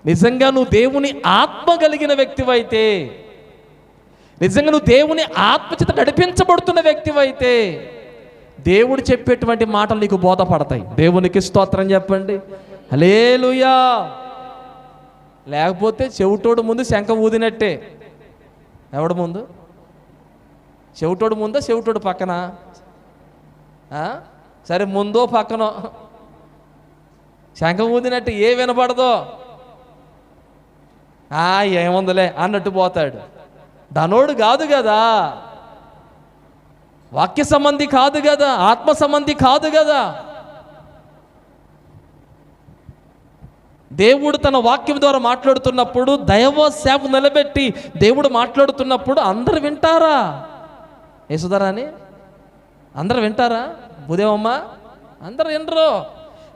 నిజంగా నువ్వు దేవుని ఆత్మ కలిగిన వ్యక్తివైతే, నిజంగా నువ్వు దేవుని ఆత్మచేత నడిపించబడుతున్న వ్యక్తివైతే దేవుడు చెప్పేటువంటి మాటలు నీకు బోధపడతాయి. దేవునికి స్తోత్రం చెప్పండి. హల్లెలూయా. లేకపోతే చెవిటోడు ముందు శంఖ ఊదినట్టే. ఎవడు ముందు? చెవిటోడు ముందో చెవిటోడు పక్కన? సరే, ముందో పక్కనో శంఖ ఊదినట్టు ఏ వినపడదో ఏముందిలే అన్నట్టు పోతాడు. ధనోడు కాదు కదా, వాక్య సంబంధి కాదు కదా, ఆత్మ సంబంధి కాదు కదా. దేవుడు తన వాక్యం ద్వారా మాట్లాడుతున్నప్పుడు, దైవ సేవ నిలబెట్టి దేవుడు మాట్లాడుతున్నప్పుడు అందరు వింటారా? యేసుదారా అని అందరు వింటారా? భూదేవమ్మ అందరు వినరు.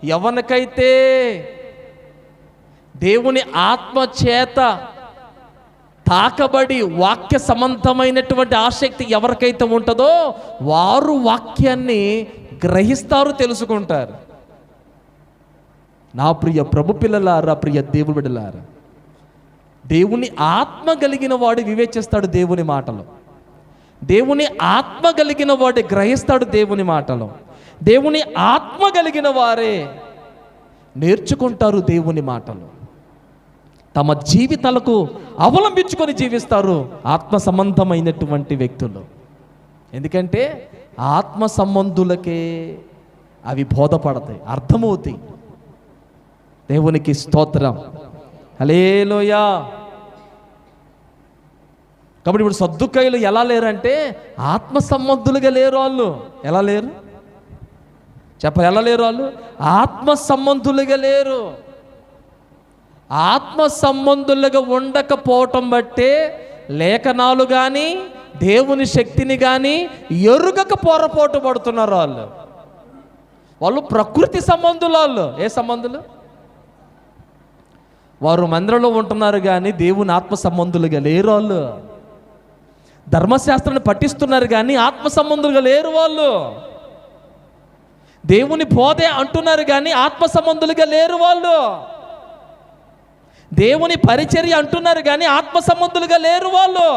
ఎవరికైతే దేవుని ఆత్మ చేత తాకబడి వాక్య సంబంధమైనటువంటి ఆసక్తి ఎవరికైతే ఉంటుందో వారు వాక్యాన్ని గ్రహిస్తారు, తెలుసుకుంటారు. నా ప్రియ ప్రభు పిల్లలారా, ప్రియ దేవుని బిడ్డలారా, దేవుని ఆత్మ కలిగిన వాడు వివేచిస్తాడు దేవుని మాటలు. దేవుని ఆత్మ కలిగిన వాడు గ్రహిస్తాడు దేవుని మాటలు. దేవుని ఆత్మ కలిగిన వారే నేర్చుకుంటారు దేవుని మాటలు. తమ జీవితాలకు అవలంబించుకొని జీవిస్తారు ఆత్మ సంబంధమైనటువంటి వ్యక్తులు. ఎందుకంటే ఆత్మ సంబంధులకే అవి బోధపడతాయి, అర్థమవుతాయి. దేవునికి స్తోత్రం. హల్లెలూయా. కాబట్టి ఇప్పుడు సద్దుకాయలు ఎలా లేరంటే ఆత్మ సంబంధులుగా లేరు వాళ్ళు. ఎలా లేరు చెప్పాలి? ఎలా లేరు వాళ్ళు? ఆత్మ సంబంధులుగా లేరు. ఆత్మ సంబంధులుగా ఉండకపోవటం బట్టే లేఖనాలు కానీ దేవుని శక్తిని కానీ ఎరుగక పోరపోటు పడుతున్నారు వాళ్ళు. వాళ్ళు ప్రకృతి సంబంధులు. వాళ్ళు ఏ సంబంధులు? వారు మందిరంలో ఉంటున్నారు కానీ దేవుని ఆత్మ సంబంధులుగా లేరు వాళ్ళు. ధర్మశాస్త్రాన్ని పఠిస్తున్నారు కానీ ఆత్మ సంబంధులుగా లేరు వాళ్ళు. దేవుని బోధే అంటున్నారు కానీ ఆత్మ సంబంధులుగా లేరు వాళ్ళు. దేవుని పరిచర్య అంటున్నారు కానీ ఆత్మ సంబంధులుగా లేరు వాళ్ళు.